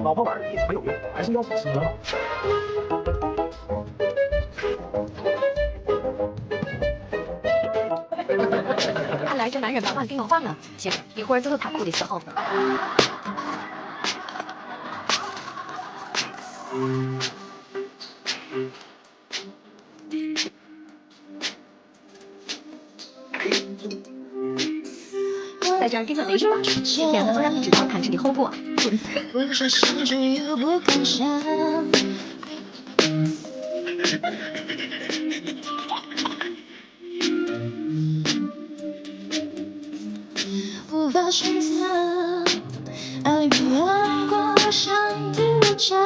老婆板没有用，还是要死了。看来这男人把话给弄反了。行，一会儿走到他哭的时候。在这儿给他逮住吧，骗子让你知道看吃的后果。我说是谁又不敢想，无法选择，爱比爱过像一场。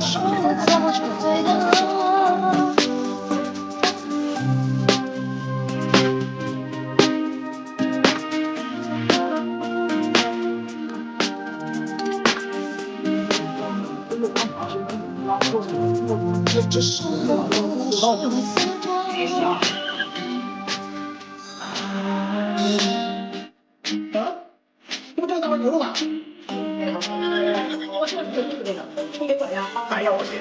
是我走出对的路。这只是我的是会死掉。不就这么牛吗？哎呀，我天！